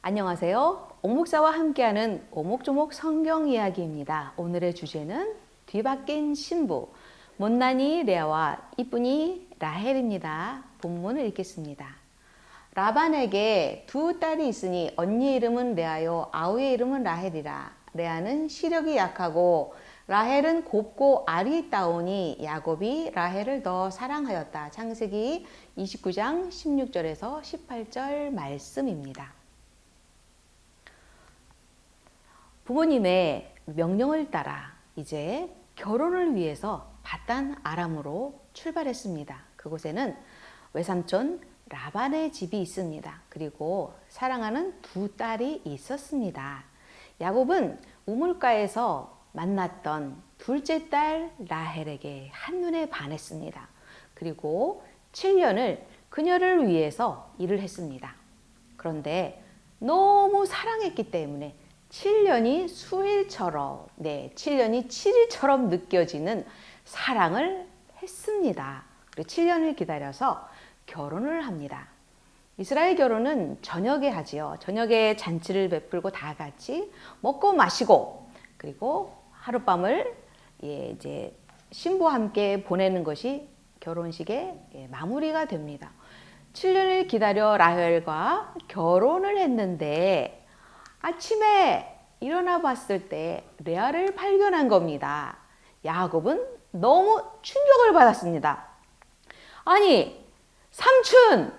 안녕하세요. 옥목사와 함께하는 오목조목 성경 이야기입니다. 오늘의 주제는 뒤바뀐 신부, 못난이 레아와 이쁜이 라헬입니다. 본문을 읽겠습니다. 라반에게 두 딸이 있으니 언니 이름은 레아요 아우의 이름은 라헬이라. 레아는 시력이 약하고 라헬은 곱고 알이 있다오니 야곱이 라헬을 더 사랑하였다. 창세기 29장 16절에서 18절 말씀입니다. 부모님의 명령을 따라 이제 결혼을 위해서 바단 아람으로 출발했습니다. 그곳에는 외삼촌 라반의 집이 있습니다. 그리고 사랑하는 두 딸이 있었습니다. 야곱은 우물가에서 만났던 둘째 딸 라헬에게 한눈에 반했습니다. 그리고 7년을 그녀를 위해서 일을 했습니다. 그런데 너무 사랑했기 때문에 7년이 수일처럼, 7년이 7일처럼 느껴지는 사랑을 했습니다. 그리고 7년을 기다려서 결혼을 합니다. 이스라엘 결혼은 저녁에 하지요. 저녁에 잔치를 베풀고 다 같이 먹고 마시고, 그리고 하룻밤을 이제 신부와 함께 보내는 것이 결혼식의 마무리가 됩니다. 7년을 기다려 라헬과 결혼을 했는데 아침에 일어나 봤을 때 레아를 발견한 겁니다. 야곱은 너무 충격을 받았습니다. 아니, 삼촌,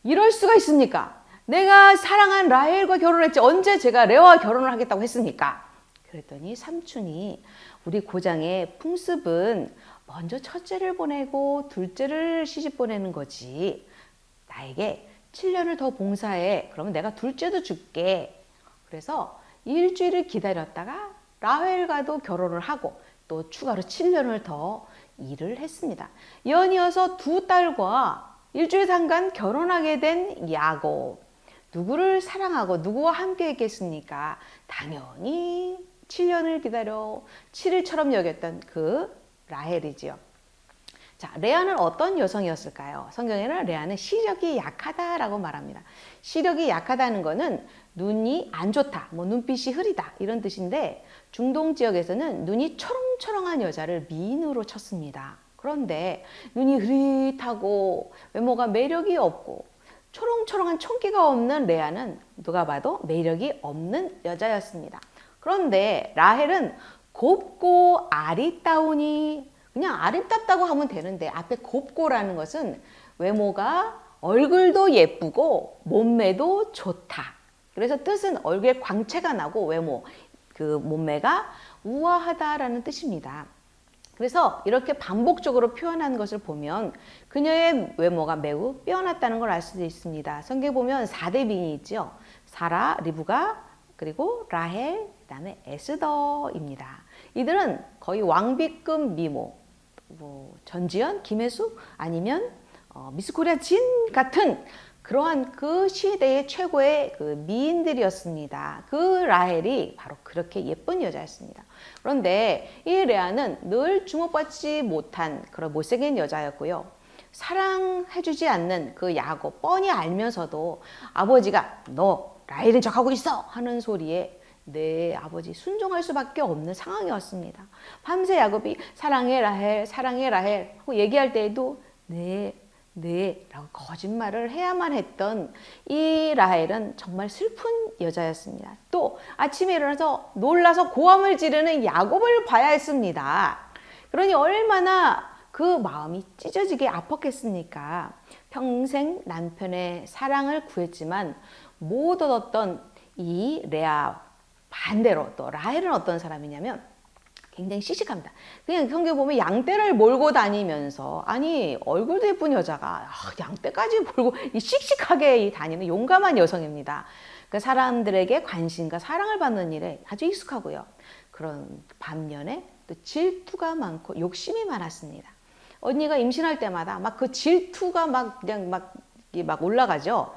이럴 수가 있습니까? 내가 사랑한 라헬과 결혼했지 언제 제가 레아와 결혼을 하겠다고 했습니까? 그랬더니 삼촌이 우리 고장의 풍습은 먼저 첫째를 보내고 둘째를 시집 보내는 거지. 나에게 7년을 더 봉사해. 그러면 내가 둘째도 줄게. 그래서 일주일을 기다렸다가 라헬과도 결혼을 하고 또 추가로 7년을 더 일을 했습니다. 연이어서 두 딸과 일주일 상간 결혼하게 된 야곱. 누구를 사랑하고 누구와 함께 했겠습니까? 당연히 7년을 기다려 7일처럼 여겼던 그 라헬이지요. 자, 레아는 어떤 여성이었을까요? 성경에는 레아는 시력이 약하다라고 말합니다. 시력이 약하다는 것은 눈이 안 좋다, 눈빛이 흐리다 이런 뜻인데 중동 지역에서는 눈이 초롱초롱한 여자를 미인으로 쳤습니다. 그런데 눈이 흐릿하고 외모가 매력이 없고 초롱초롱한 총기가 없는 레아는 누가 봐도 매력이 없는 여자였습니다. 그런데 라헬은 곱고 아리따우니 그냥 아름답다고 하면 되는데 앞에 곱고라는 것은 외모가 얼굴도 예쁘고 몸매도 좋다. 그래서 뜻은 얼굴에 광채가 나고 외모, 그 몸매가 우아하다라는 뜻입니다. 그래서 이렇게 반복적으로 표현한 것을 보면 그녀의 외모가 매우 빼어났다는 걸 알 수도 있습니다. 성경에 보면 4대 비인이 있죠. 사라, 리브가, 그리고 라헬, 그다음에 에스더입니다. 이들은 거의 왕비급 미모, 전지현, 김혜수 아니면 미스코리아 진 같은 그러한 그 시대의 최고의 그 미인들이었습니다. 그 라헬이 바로 그렇게 예쁜 여자였습니다. 그런데 이 레아는 늘 주목받지 못한 그런 못생긴 여자였고요. 사랑해주지 않는 그 야곱 뻔히 알면서도 아버지가 너 라헬인 척하고 있어 하는 소리에 네 아버지 순종할 수밖에 없는 상황이었습니다. 밤새 야곱이 사랑해 라헬 하고 얘기할 때에도 네 라고 거짓말을 해야만 했던 이 라헬은 정말 슬픈 여자였습니다. 또 아침에 일어나서 놀라서 고함을 지르는 야곱을 봐야 했습니다. 그러니 얼마나 그 마음이 찢어지게 아팠겠습니까? 평생 남편의 사랑을 구했지만 못 얻었던 이 레아 반대로 또 라헬은 어떤 사람이냐면 굉장히 씩씩합니다. 그냥 성경 보면 양떼를 몰고 다니면서 아니 얼굴도 예쁜 여자가 양떼까지 몰고 씩씩하게 다니는 용감한 여성입니다. 그러니까 사람들에게 관심과 사랑을 받는 일에 아주 익숙하고요. 그런 반면에 또 질투가 많고 욕심이 많았습니다. 언니가 임신할 때마다 막 그 질투가 그냥 막 올라가죠.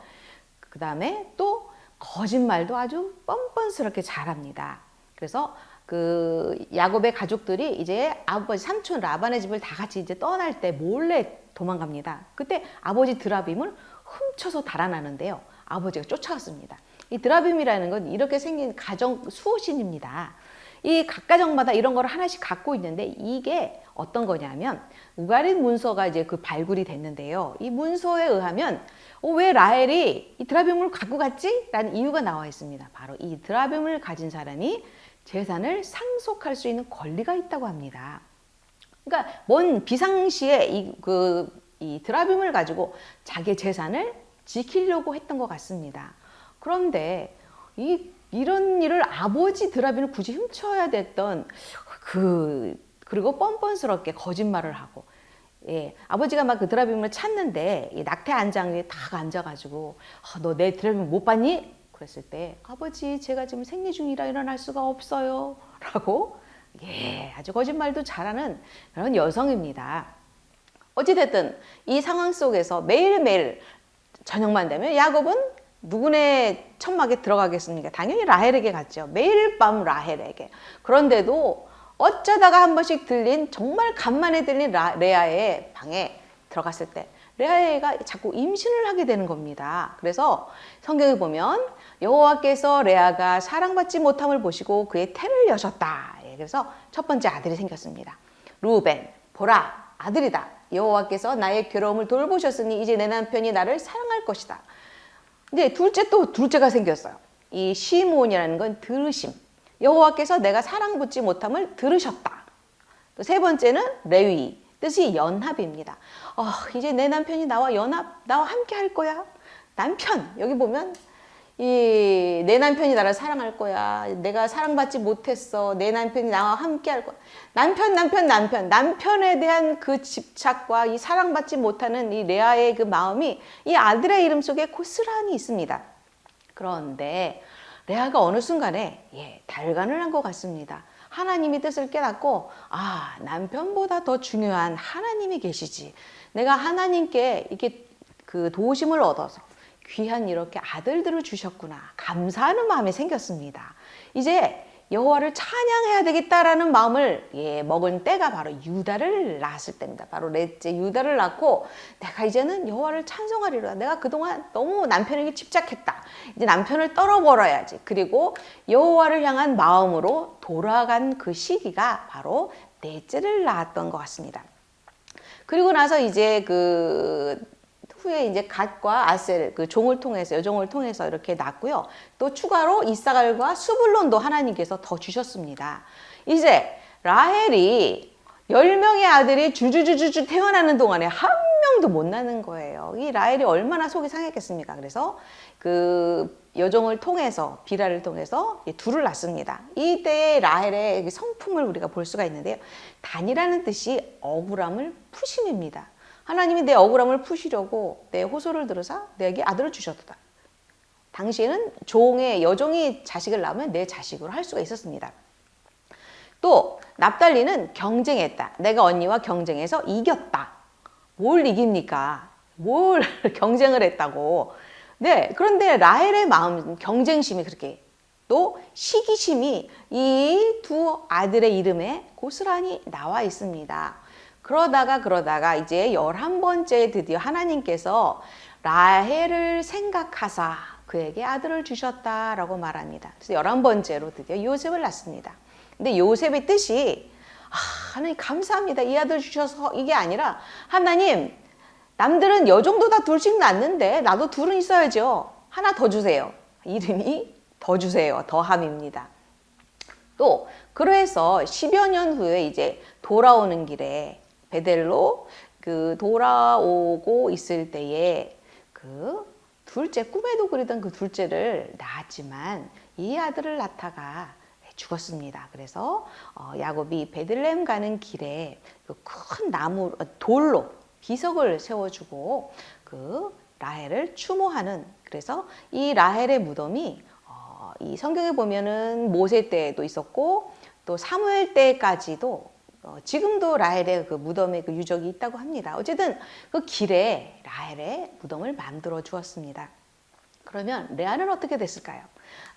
그 다음에 또 거짓말도 아주 뻔뻔스럽게 잘합니다. 그래서 그 야곱의 가족들이 이제 아버지 삼촌 라반의 집을 다 같이 이제 떠날 때 몰래 도망갑니다. 그때 아버지 드라빔을 훔쳐서 달아나는데요. 아버지가 쫓아왔습니다. 이 드라빔이라는 건 이렇게 생긴 가정 수호신입니다. 이 각 가정마다 이런 걸 하나씩 갖고 있는데 이게 어떤 거냐면 우가릿 문서가 이제 그 발굴이 됐는데요. 이 문서에 의하면 왜 라헬이 이 드라빔을 갖고 갔지? 라는 이유가 나와 있습니다. 바로 이 드라빔을 가진 사람이 재산을 상속할 수 있는 권리가 있다고 합니다. 그러니까 먼 비상시에 이 드라빔을 가지고 자기 재산을 지키려고 했던 것 같습니다. 그런데 이런 일을 아버지 드라빔을 굳이 훔쳐야 됐던 그리고 뻔뻔스럽게 거짓말을 하고, 예, 아버지가 막 그 드라빔을 찾는데 이 낙태 안장 위에 딱 앉아가지고 너 내 드라빔 못 봤니? 그랬을 때 아버지 제가 지금 생리 중이라 일어날 수가 없어요 라고, 예, 아주 거짓말도 잘하는 그런 여성입니다. 어찌됐든 이 상황 속에서 매일매일 저녁만 되면 야곱은 누구네 천막에 들어가겠습니까? 당연히 라헬에게 갔죠. 매일 밤 라헬에게. 그런데도 어쩌다가 한 번씩 들린, 정말 간만에 들린 레아의 방에 들어갔을 때 레아가 자꾸 임신을 하게 되는 겁니다. 그래서 성경에 보면 여호와께서 레아가 사랑받지 못함을 보시고 그의 태를 여셨다. 그래서 첫 번째 아들이 생겼습니다. 루벤, 보라, 아들이다. 여호와께서 나의 괴로움을 돌보셨으니 이제 내 남편이 나를 사랑할 것이다. 근데 둘째가 생겼어요. 이 시므온이라는 건 들으심. 여호와께서 내가 사랑받지 못함을 들으셨다. 또 세 번째는 레위, 뜻이 연합입니다. 이제 내 남편이 나와 함께 할 거야. 남편, 여기 보면 내 남편이 나를 사랑할 거야. 내가 사랑받지 못했어. 내 남편이 나와 함께 할 거야. 남편에 대한 그 집착과 이 사랑받지 못하는 이 레아의 그 마음이 이 아들의 이름 속에 고스란히 있습니다. 그런데 레아가 어느 순간에 달관을 한 것 같습니다. 하나님의 뜻을 깨닫고 남편보다 더 중요한 하나님이 계시지. 내가 하나님께 이렇게 그 도우심을 얻어서 귀한 이렇게 아들들을 주셨구나. 감사하는 마음이 생겼습니다. 이제 여호와를 찬양해야 되겠다라는 마음을 먹은 때가 바로 유다를 낳았을 때입니다. 바로 넷째 유다를 낳고 내가 이제는 여호와를 찬송하리로다. 내가 그동안 너무 남편에게 집착했다. 이제 남편을 떨어버려야지. 그리고 여호와를 향한 마음으로 돌아간 그 시기가 바로 넷째를 낳았던 것 같습니다. 그리고 나서 이제 후에 이제 갓과 아셀 여종을 통해서 이렇게 낳고요. 또 추가로 이사갈과 수불론도 하나님께서 더 주셨습니다. 이제 라헬이 10명의 아들이 주주주주 태어나는 동안에 한 명도 못 낳는 거예요. 이 라헬이 얼마나 속이 상했겠습니까? 그래서 그 여종을 통해서 비라를 통해서 둘을 낳습니다. 이때 라헬의 성품을 우리가 볼 수가 있는데요. 단이라는 뜻이 억울함을 푸심입니다. 하나님이 내 억울함을 푸시려고 내 호소를 들으사 내게 아들을 주셨다. 당시에는 여종이 자식을 낳으면 내 자식으로 할 수가 있었습니다. 또 납달리는 경쟁했다. 내가 언니와 경쟁해서 이겼다. 뭘 이깁니까? 뭘 경쟁을 했다고. 네, 그런데 라헬의 마음, 경쟁심이 그렇게, 또 시기심이 이 두 아들의 이름에 고스란히 나와 있습니다. 그러다가 이제 11번째 드디어 하나님께서 라헬을 생각하사 그에게 아들을 주셨다라고 말합니다. 그래서 11번째로 드디어 요셉을 낳습니다. 근데 요셉의 뜻이 하나님 감사합니다. 이 아들 주셔서 이게 아니라 하나님 남들은 여종도 다 둘씩 낳는데 나도 둘은 있어야죠. 하나 더 주세요. 이름이 더 주세요. 더함입니다. 또 그래서 10여 년 후에 이제 돌아오는 길에 베델로 돌아오고 있을 때에 둘째, 꿈에도 그리던 그 둘째를 낳았지만 이 아들을 낳다가 죽었습니다. 그래서 야곱이 베들레헴 가는 길에 큰 돌로 비석을 세워주고 라헬을 추모하는, 그래서 이 라헬의 무덤이 이 성경에 보면은 모세 때도 있었고 또 사무엘 때까지도 지금도 라헬의 그 무덤에 그 유적이 있다고 합니다. 어쨌든 그 길에 라헬의 무덤을 만들어 주었습니다. 그러면 레아는 어떻게 됐을까요?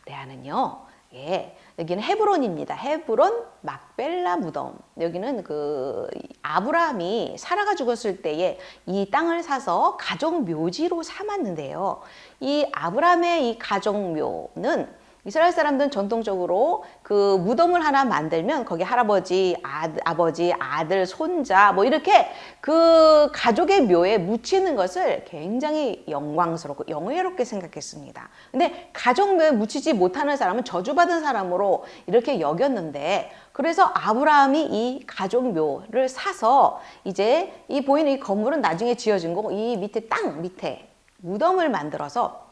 레아는요, 예, 여기는 헤브론입니다. 헤브론 막벨라 무덤. 여기는 그 아브라함이 사라가 죽었을 때에 이 땅을 사서 가족 묘지로 삼았는데요. 이 아브라함의 이 가족 묘는 이스라엘 사람들은 전통적으로 그 무덤을 하나 만들면 거기 할아버지, 아버지, 아들, 손자 뭐 이렇게 그 가족의 묘에 묻히는 것을 굉장히 영광스럽고 영예롭게 생각했습니다. 근데 가족 묘에 묻히지 못하는 사람은 저주받은 사람으로 이렇게 여겼는데, 그래서 아브라함이 이 가족 묘를 사서 이제 이 보이는 이 건물은 나중에 지어진 거고, 이 밑에 땅 밑에 무덤을 만들어서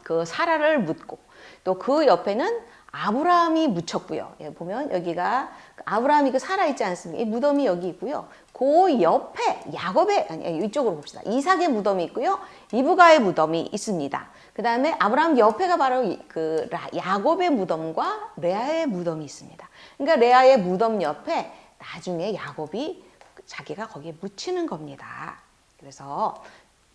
그 사라를 묻고 또 그 옆에는 아브라함이 묻혔고요. 예, 보면 여기가 아브라함이 그 살아 있지 않습니까? 이 무덤이 여기 있고요. 그 옆에 야곱의, 아니 이쪽으로 봅시다. 이삭의 무덤이 있고요. 리브가의 무덤이 있습니다. 그 다음에 아브라함 옆에가 바로 그 야곱의 무덤과 레아의 무덤이 있습니다. 그러니까 레아의 무덤 옆에 나중에 야곱이 자기가 거기에 묻히는 겁니다. 그래서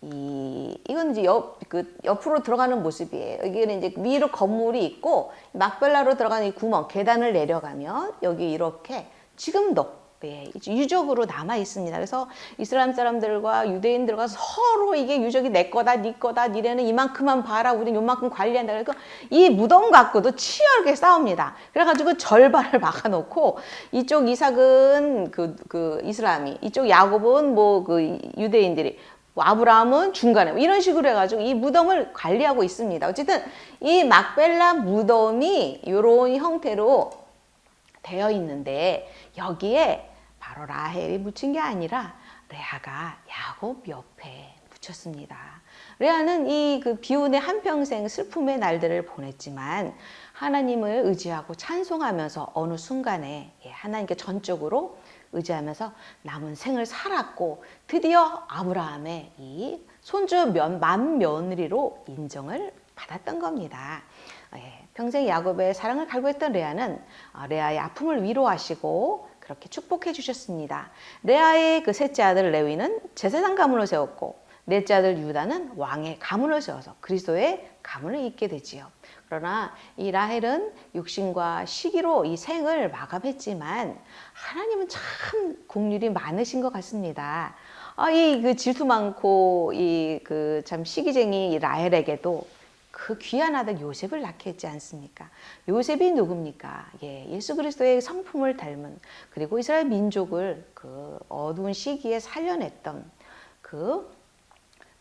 이건 이제 옆으로 들어가는 모습이에요. 여기는 이제 위로 건물이 있고 막벨라로 들어가는 이 구멍, 계단을 내려가면 여기 이렇게 지금도 예, 유적으로 남아 있습니다. 그래서 이슬람 사람들과 유대인들과 서로 이게 유적이 내 거다, 네 거다, 니네는 이만큼만 봐라, 우리는 요만큼 관리한다. 그러니까 이 무덤 갖고도 치열하게 싸웁니다. 그래가지고 절반을 막아놓고 이쪽 이삭은 그 이슬람이, 이쪽 야곱은 뭐 그 유대인들이, 뭐 아브라함은 중간에 이런 식으로 해가지고 이 무덤을 관리하고 있습니다. 어쨌든 이 막벨라 무덤이 이런 형태로 되어 있는데 여기에 바로 라헬이 묻힌 게 아니라 레아가 야곱 옆에 묻혔습니다. 레아는 이 그 비운의 한평생 슬픔의 날들을 보냈지만 하나님을 의지하고 찬송하면서 어느 순간에 하나님께 전적으로 의지하면서 남은 생을 살았고 드디어 아브라함의 이 손주 맏며느리로 인정을 받았던 겁니다. 평생 야곱의 사랑을 갈구했던 레아는 레아의 아픔을 위로하시고 그렇게 축복해 주셨습니다. 레아의 그 셋째 아들 레위는 제사장 가문을 세웠고 넷째 아들 유다는 왕의 가문을 세워서 그리스도의 가문을 잇게 되지요. 그러나 이 라헬은 육신과 시기로 이 생을 마감했지만 하나님은 참 긍휼이 많으신 것 같습니다. 이 그 질투 많고 이 그 참 시기쟁이 이 라헬에게도 그 귀한 아들 요셉을 낳게 했지 않습니까? 요셉이 누굽니까? 예, 예수 그리스도의 성품을 닮은, 그리고 이스라엘 민족을 그 어두운 시기에 살려냈던 그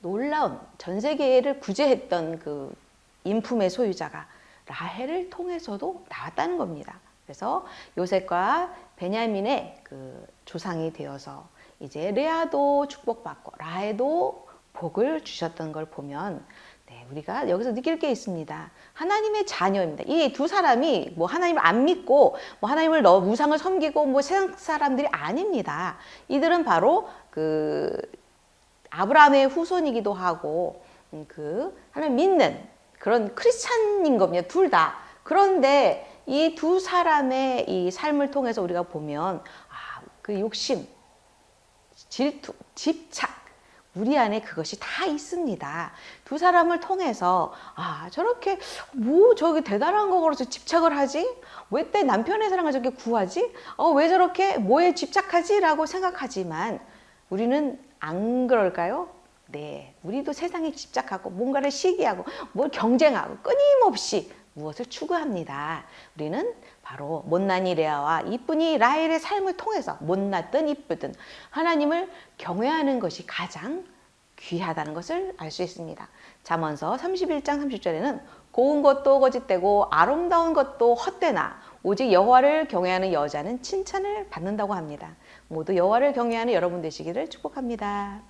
놀라운 전 세계를 구제했던 그 인품의 소유자가 라헬을 통해서도 나왔다는 겁니다. 그래서 요셉과 베냐민의 그 조상이 되어서 이제 레아도 축복받고 라헬도 복을 주셨던 걸 보면 우리가 여기서 느낄 게 있습니다. 하나님의 자녀입니다. 이 두 사람이 뭐 하나님을 안 믿고 뭐 하나님을 우상을 섬기고 뭐 세상 사람들이 아닙니다. 이들은 바로 그 아브라함의 후손이기도 하고 그 하나님 믿는 그런 크리스찬인 겁니다. 둘 다. 그런데 이 두 사람의 이 삶을 통해서 우리가 보면 그 욕심, 질투, 집착, 우리 안에 그것이 다 있습니다. 두 사람을 통해서 저렇게 뭐 저기 대단한 거 걸어서 집착을 하지? 왜 때 남편의 사랑을 저렇게 구하지? 왜 저렇게 뭐에 집착하지? 라고 생각하지만 우리는 안 그럴까요? 네, 우리도 세상에 집착하고 뭔가를 시기하고 뭘 경쟁하고 끊임없이 무엇을 추구합니다. 우리는 바로 못난이 레아와 이쁜이 라헬의 삶을 통해서 못났든 이쁘든 하나님을 경외하는 것이 가장 귀하다는 것을 알 수 있습니다. 잠언서 31장 30절에는 고운 것도 거짓되고 아름다운 것도 헛되나 오직 여호와를 경외하는 여자는 칭찬을 받는다고 합니다. 모두 여호와를 경외하는 여러분 되시기를 축복합니다.